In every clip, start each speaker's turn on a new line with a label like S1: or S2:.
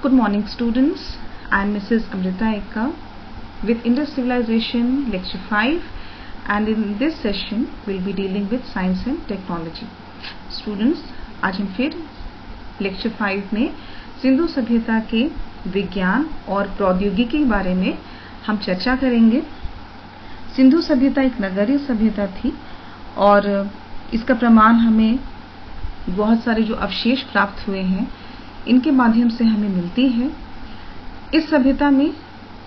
S1: Good morning students, I am Mrs. Amrita Ekka with Indus Civilization Lecture 5 and in this session we will be dealing with Science and Technology. Students, आज हम फिर Lecture 5 में सिंधु सभ्यता के विज्ञान और प्रौद्योगिकी के बारे में हम चर्चा करेंगे। सिंधु सभ्यता एक नगरीय सभ्यता थी और इसका प्रमाण हमें बहुत सारे जो अवशेष प्राप्त हुए हैं इनके माध्यम से हमें मिलती है। इस सभ्यता में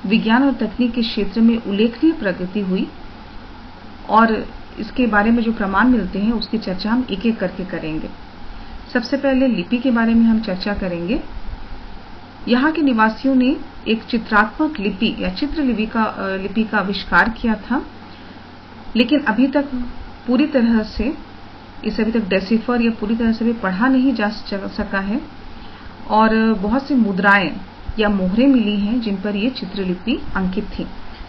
S1: विज्ञान और तकनीक के क्षेत्र में उल्लेखनीय प्रगति हुई और इसके बारे में जो प्रमाण मिलते हैं उसकी चर्चा हम एक एक करके करेंगे। सबसे पहले लिपि के बारे में हम चर्चा करेंगे। यहाँ के निवासियों ने एक चित्रात्मक लिपि या चित्र लिपि का आविष्कार किया था, लेकिन अभी तक पूरी तरह से इसे अभी तक डेसिफर या पूरी तरह से भी पढ़ा नहीं जा सका है और बहुत सी मुद्राएं या मोहरें मिली हैं जिन पर ये चित्रलिपि अंकित थी।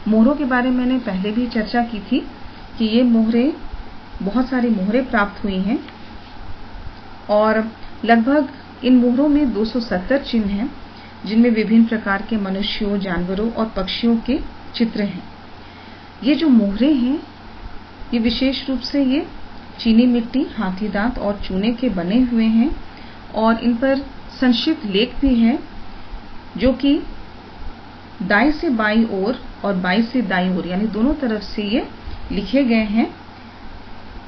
S1: मोहरों के बारे में मैंने पहले भी चर्चा की थी कि ये मोहरें बहुत सारी मोहरें प्राप्त हुई हैं और लगभग इन मोहरों में 270 चिन्ह हैं जिनमें विभिन्न प्रकार के मनुष्यों, जानवरों और पक्षियों के चित्र हैं। ये जो मोहरें हैं ये विशेष रूप से ये चीनी मिट्टी, हाथी दांत और चूने के बने हुए हैं और इन पर संक्षिप्त लेख भी हैं जो कि दाएं से बाईं ओर और बाईं से दाईं ओर यानी दोनों तरफ से ये लिखे गए हैं।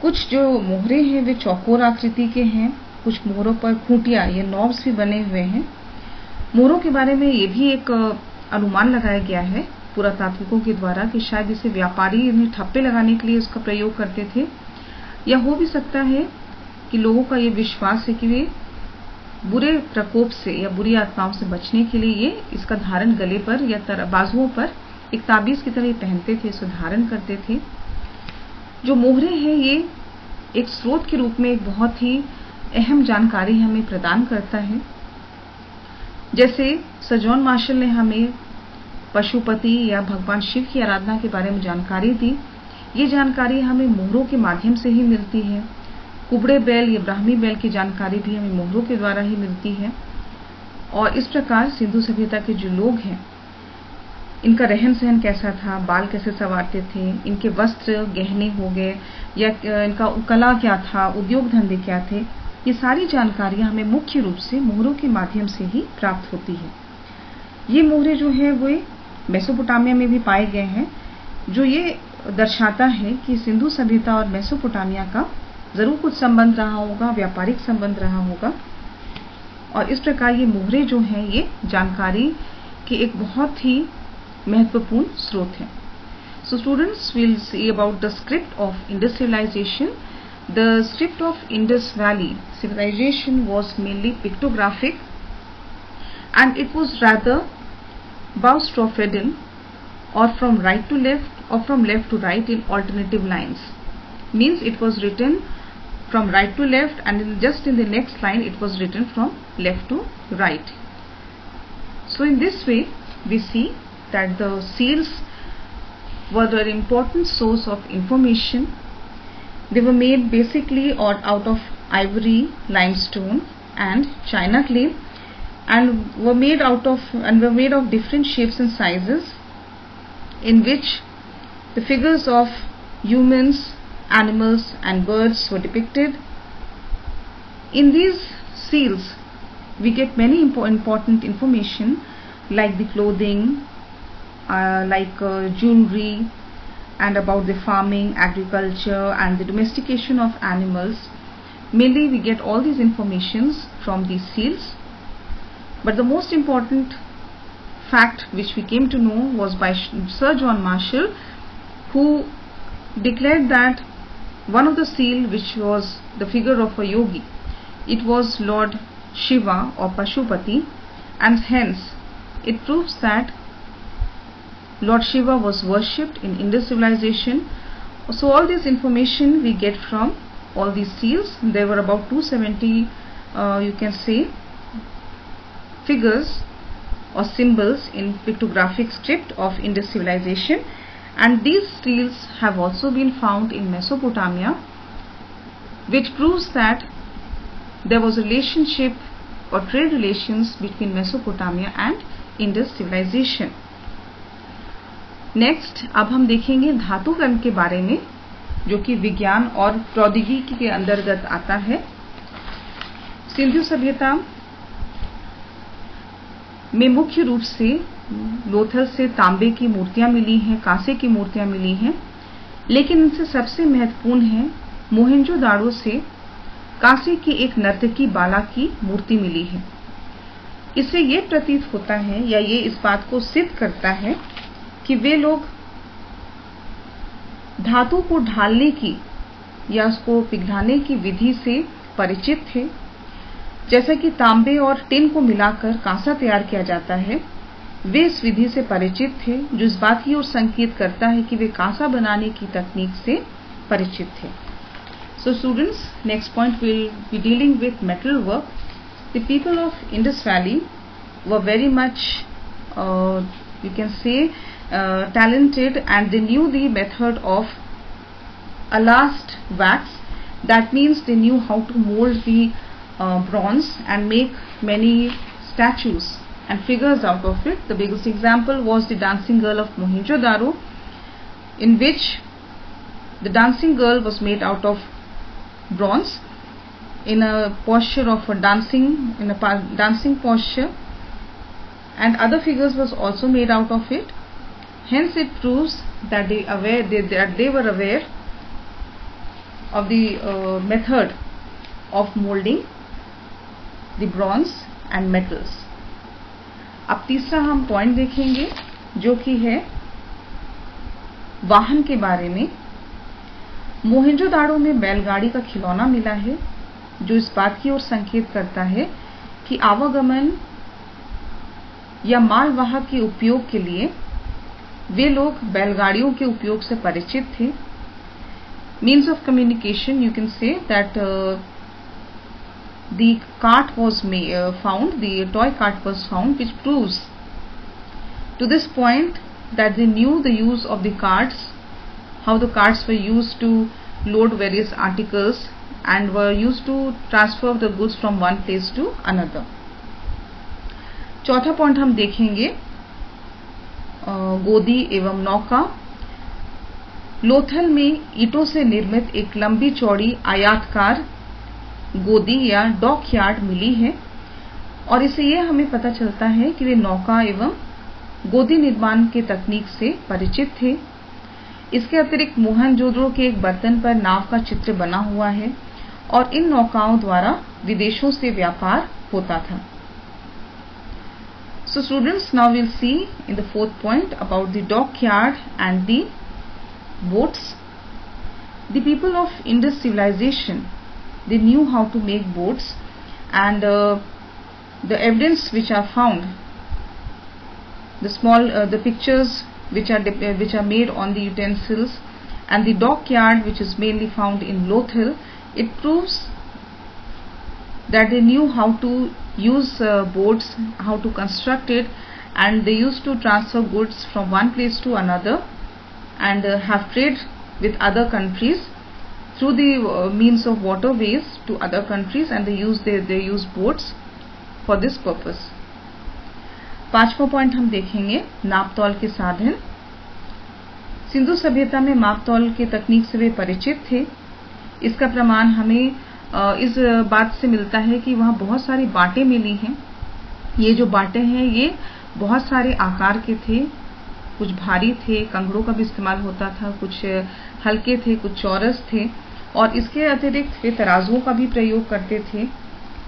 S1: कुछ जो मोहरे हैं वे चौकोर आकृति के हैं, कुछ मोहरों पर खूंटियां या नॉब्स भी बने हुए हैं। मोहरों के बारे में ये भी एक अनुमान लगाया गया है पुरातात्विकों के द्वारा कि शायद इसे व्यापारी इन्हें ठप्पे लगाने के लिए इसका प्रयोग करते थे, या हो भी सकता है कि लोगों का ये विश्वास है कि वे बुरे प्रकोप से या बुरी आत्माओं से बचने के लिए ये इसका धारण गले पर या बाजुओं पर एक ताबीज की तरह पहनते थे, इसे धारण करते थे। जो मोहरे हैं ये एक स्रोत के रूप में एक बहुत ही अहम जानकारी हमें प्रदान करता है। जैसे सर जॉन मार्शल ने हमें पशुपति या भगवान शिव की आराधना के बारे में जानकारी दी, ये जानकारी हमें मोहरों के माध्यम से ही मिलती है। कुबड़े बैल या ब्राह्मी बैल की जानकारी भी हमें मोहरों के द्वारा ही मिलती है। और इस प्रकार सिंधु सभ्यता के जो लोग हैं इनका रहन सहन कैसा था, बाल कैसे संवारते थे, इनके वस्त्र गहने हो गए या इनका कला क्या था, उद्योग धंधे क्या थे, ये सारी जानकारियां हमें मुख्य रूप से मोहरों के माध्यम से ही प्राप्त होती है। ये मोहरे जो है वो मेसोपोटामिया में भी पाए गए हैं, जो ये दर्शाता है कि सिंधु सभ्यता और मेसोपोटामिया का जरूर कुछ संबंध रहा होगा, व्यापारिक संबंध रहा होगा। और इस प्रकार ये मोहरे जो हैं ये जानकारी के एक बहुत ही महत्वपूर्ण स्रोत है। So students will see about the script of Indus civilisation. The script of Indus valley civilization was mainly pictographic and it was rather boustrophedon or from right to left or from left to right in alternative lines. Means it was written from right to left and just in the next line it was written from left to right. So in this way we see that the seals were an important source of information. They were made basically out of ivory, limestone and china clay and were made of different shapes and sizes in which the figures of humans, animals and birds were depicted. In these seals we get many important information like the clothing, jewelry, and about the farming, agriculture and the domestication of animals. Mainly we get all these informations from these seals. But the most important fact which we came to know was by Sir John Marshall, who declared that one of the seal, which was the figure of a yogi, it was Lord Shiva or Pashupati, and hence it proves that Lord Shiva was worshipped in Indus civilization. So all this information we get from all these seals. There were about 270 you can say figures or symbols in pictographic script of Indus civilization, and these seals have also been found in Mesopotamia, which proves that there was a relationship or trade relations between Mesopotamia and Indus civilization. Next अब हम देखेंगे धातुकर्म के बारे में, जो कि विज्ञान और प्रौद्योगिकी के अंतर्गत आता है। सिंधु सभ्यता में मुख्य रूप से लोथल से तांबे की मूर्तियां मिली हैं, कांसे की मूर्तियां मिली हैं, लेकिन इनसे सबसे महत्वपूर्ण है मोहनजोदाड़ो से कांसे की एक नर्तकी बाला की मूर्ति मिली है। इससे ये प्रतीत होता है या ये इस बात को सिद्ध करता है कि वे लोग धातु को ढालने की या उसको पिघलाने की विधि से परिचित थे। जैसा कि तांबे और टिन को मिलाकर कांसा तैयार किया जाता है, वे इस विधि से परिचित थे, जो इस बात की ओर संकेत करता है कि वे कांसा बनाने की तकनीक से परिचित थे। So students, next point will be dealing with metal work. The people of Indus Valley were very much, you can say, talented, and they knew the method of alast wax. That means they knew how to mold the bronze and make many statues and figures out of it. The biggest example was the dancing girl of Mohenjo-daro, in which the dancing girl was made out of bronze in a posture of a dancing posture, and other figures was also made out of it. Hence it proves that they were aware of the method of molding the bronze and metals. अब तीसरा हम point देखेंगे, जो कि है वाहन के बारे में। मोहेंजोदाड़ो में बैलगाड़ी का खिलौना मिला है, जो इस बात की ओर संकेत करता है कि आवागमन या मालवाहक के उपयोग के लिए वे लोग बैलगाड़ियों के उपयोग से परिचित थे। Means of communication, you can say that the cart was found, the toy cart was found, which proves to this point that they knew the use of the carts, how the carts were used to load various articles and were used to transfer the goods from one place to another. चौथा point हम देखेंगे गोदी एवं नौका। लोथल में ईंटों से निर्मित एक लंबी चौड़ी आयताकार गोदी या डॉक यार्ड मिली है, और इससे यह हमें पता चलता है कि वे नौका एवं गोदी निर्माण के तकनीक से परिचित थे। इसके अतिरिक्त मोहनजोदड़ो के एक बर्तन पर नाव का चित्र बना हुआ है, और इन नौकाओं द्वारा विदेशों से व्यापार होता था। So students, now we'll see in the fourth point about the dockyard and the boats. The people of Indus civilization, they knew how to make boats, and the evidence which are found, the pictures which are made on the utensils, and the dockyard which is mainly found in Lothal, it proves that they knew how to use boats, how to construct it, and they used to transfer goods from one place to another and have trade with other countries through the means of waterways to other countries, and they use boats for this purpose. पांचवा point हम देखेंगे नापतोल के साधन। सिंधु सभ्यता में मापतोल के तकनीक से वे परिचित थे। इसका प्रमाण हमें इस बात से मिलता है कि वहाँ बहुत सारी बाटें मिली हैं। ये जो बाटें हैं ये बहुत सारे आकार के थे, कुछ भारी थे, कंगड़ों का भी इस्तेमाल होता था, कुछ हल्के थे, कुछ चौरस थे, और इसके अतिरिक्त वे तराजुओं का भी प्रयोग करते थे,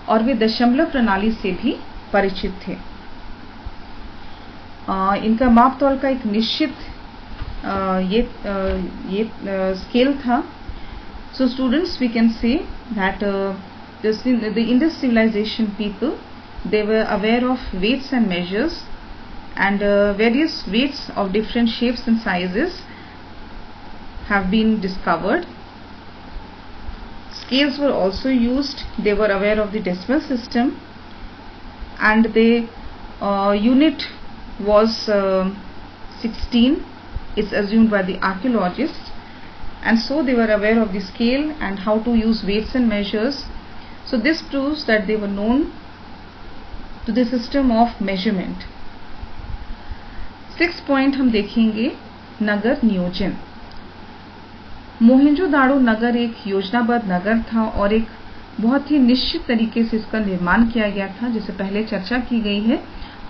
S1: और वे दशमलव प्रणाली से भी परिचित थे। इनका मापतोल का एक निश्चित स्केल था। So students, we can say that the Indus civilization people, they were aware of weights and measures, and various weights of different shapes and sizes have been discovered. Scales were also used. They were aware of the decimal system, and the unit was 16. It's assumed by the archaeologists. And so they were aware of the scale and how to use weights and measures. So this proves that they were known to the system of measurement. 6th point हम देखेंगे नगर नियोजन। मोहनजोदाड़ो नगर एक योजनाबद्ध नगर था और एक बहुत ही निश्चित तरीके से इसका निर्माण किया गया था, जिसे पहले चर्चा की गई है।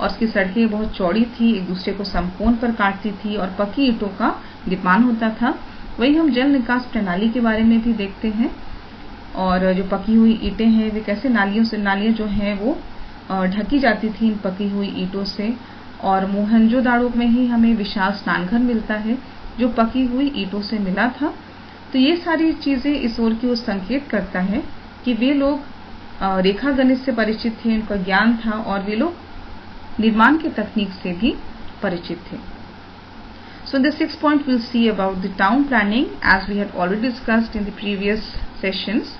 S1: और इसकी सड़कें बहुत चौड़ी थी, एक दूसरे को समकोण पर काटती थी और पक्की ईंटों का निर्माण होता था। वही हम जल निकास प्रणाली के बारे में भी देखते हैं, और जो पकी हुई ईंटें हैं वे कैसे नालियां जो हैं वो ढकी जाती थी इन पकी हुई ईंटों से। और मोहनजोदाड़ो में ही हमें विशाल स्नानघर मिलता है जो पकी हुई ईंटों से मिला था। तो ये सारी चीजें इस ओर की ओर संकेत करता है कि वे लोग रेखा गणित से परिचित थे, उनका ज्ञान था और वे लोग निर्माण की तकनीक से भी परिचित थे। So in the 6th point we'll see about the town planning, as we had already discussed in the previous sessions,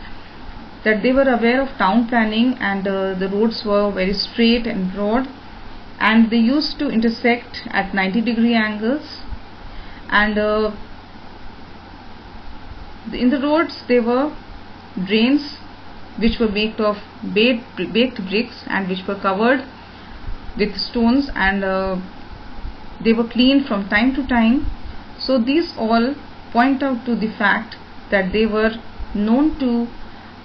S1: that they were aware of town planning, and the roads were very straight and broad, and they used to intersect at 90-degree angles, and in the roads there were drains which were baked of baked bricks and which were covered with stones, and they were cleaned from time to time. So these all point out to the fact that they were known to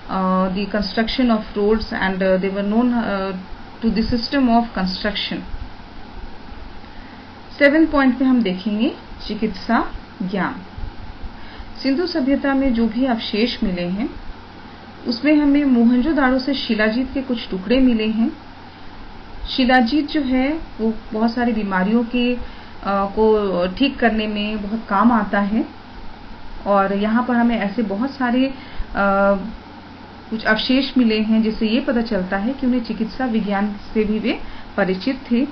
S1: the construction of roads, and they were known to the system of construction. 7th point में हम देखेंगे चिकित्सा ज्ञान। सिंधु सभ्यता में जो भी अवशेष मिले हैं उसमें हमें मोहनजोदाड़ो से शिलाजीत के कुछ टुकड़े मिले हैं। शिलाजीत जो है वो बहुत सारी बीमारियों के को ठीक करने में बहुत काम आता है, और यहाँ पर हमें ऐसे बहुत सारे कुछ अवशेष मिले हैं जिससे ये पता चलता है कि उन्हें चिकित्सा विज्ञान से भी वे परिचित थे।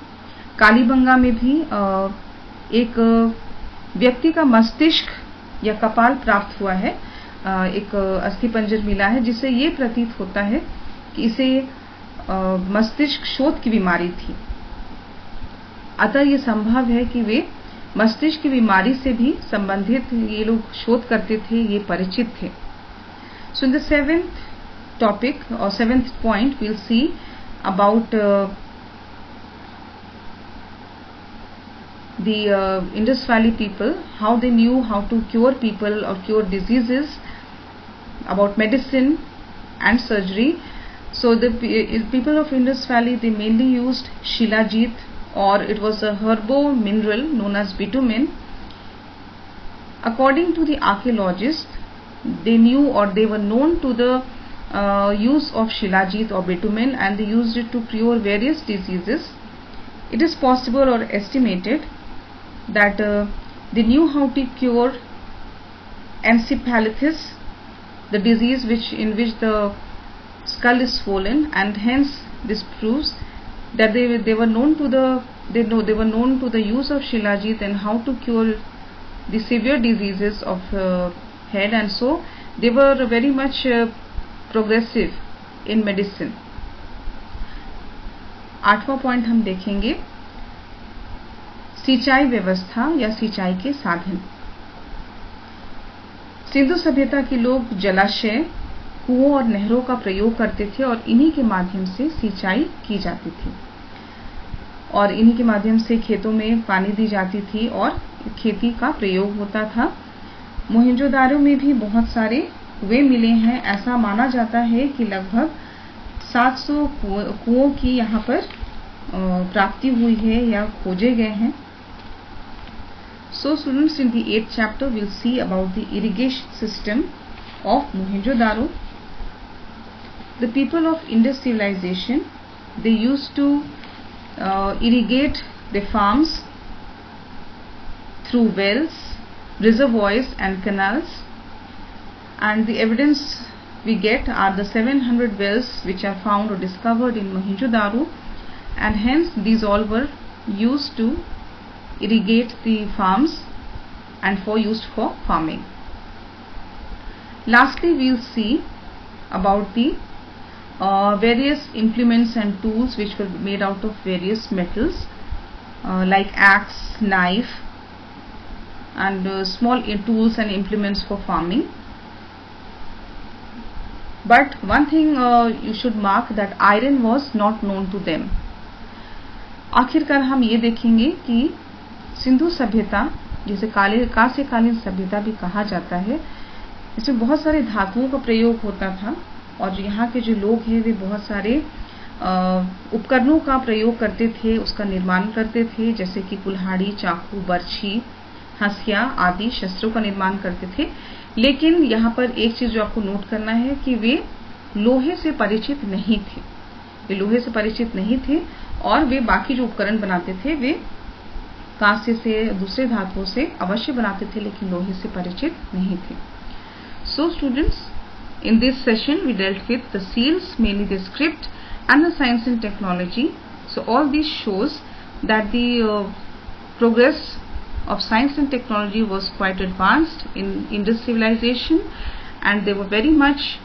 S1: कालीबंगा में भी एक व्यक्ति का मस्तिष्क या कपाल प्राप्त हुआ है, एक अस्थिपंजर मिला है, जिससे ये प्रतीत होता है कि इसे मस्तिष्क शोथ की बीमारी थी। अतः ये संभव है कि वे मस्तिष्क की बीमारी से भी संबंधित ये लोग शोध करते थे, ये परिचित थे। So in the 7th topic or 7th point we'll see about the Indus Valley people, how they knew how to cure people or cure diseases, about medicine and surgery. So the people of Indus Valley, they mainly used shilajit, or it was a herbo mineral known as bitumen. According to the archaeologists, they knew or they were known to the use of shilajit or bitumen, and they used it to cure various diseases. It is possible or estimated that they knew how to cure encephalitis, the disease in which the skull is swollen, and hence this proves that they were known to the use of shilajit and how to cure the severe diseases of head, and so they were very much progressive in medicine. 8वां point हम देखेंगे सिंचाई व्यवस्था या सिंचाई के साधन। सिंधु सभ्यता के लोग जलाशय, कुओं और नहरों का प्रयोग करते थे और इन्हीं के माध्यम से सिंचाई की जाती थी, और इन्हीं के माध्यम से खेतों में पानी दी जाती थी और खेती का प्रयोग होता था। मोहनजोदाड़ो में भी बहुत सारे कुएं मिले हैं। ऐसा माना जाता है कि लगभग 700 कुओं की यहाँ पर प्राप्ति हुई है या खोजे गए हैं। So students, in the 8th chapter we'll see about the irrigation system of Mohenjo-daro. The people of Indus civilization, they used to irrigate their farms through wells, reservoirs and canals, and the evidence we get are the 700 wells which are found or discovered in Mohenjo-daro, and hence these all were used to irrigate the farms and used for farming. Lastly, we'll see about the various implements and tools which were made out of various metals like axe, knife, and small tools and implements for farming. But one thing you should mark, that iron was not known to them. आखिरकार हम ये देखेंगे कि सिंधु सभ्यता, जिसे कांस्यकालीन सभ्यता भी कहा जाता है, इसमें बहुत सारे धातुओं का प्रयोग होता था और यहाँ के जो लोग हैं वे बहुत सारे उपकरणों का प्रयोग करते थे, उसका निर्माण करते थे, जैसे कि कुल्हाड़ी, चाकू, बर्छी, हंसिया आदि शस्त्रों का निर्माण करते थे। लेकिन यहाँ पर एक चीज जो आपको नोट करना है कि वे लोहे से परिचित नहीं थे। वे लोहे से परिचित नहीं थे और वे बाकी जो उपकरण बनाते थे वे कांस्य से, दूसरे धातुओं से अवश्य बनाते थे, लेकिन लोहे से परिचित नहीं थे। So students, in this session we dealt with the seals, mainly the script and the science and technology. So all these shows that the progress of science and technology was quite advanced in Indus civilization, and they were very much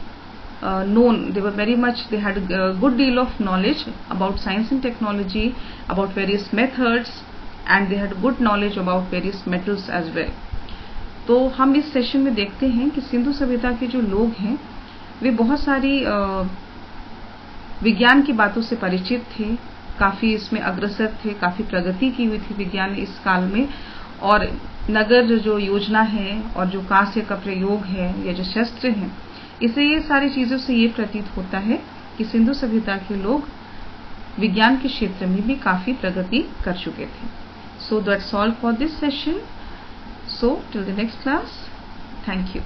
S1: known. They had a good deal of knowledge about science and technology, about various methods, and they had good knowledge about various metals as well. तो हम इस session में देखते हैं कि सिंधु सभ्यता के जो लोग हैं वे बहुत सारी विज्ञान की बातों से परिचित थे, काफी इसमें अग्रसर थे, काफी प्रगति की हुई थी विज्ञान इस काल में। और नगर जो योजना है और जो कांस्य का प्रयोग है या जो शस्त्र हैं, इसे ये सारी चीजों से ये प्रतीत होता है कि सिंधु सभ्यता के लोग विज्ञान के क्षेत्र में भी काफी प्रगति कर चुके थे। So that's all for this session. So till the next class, thank you.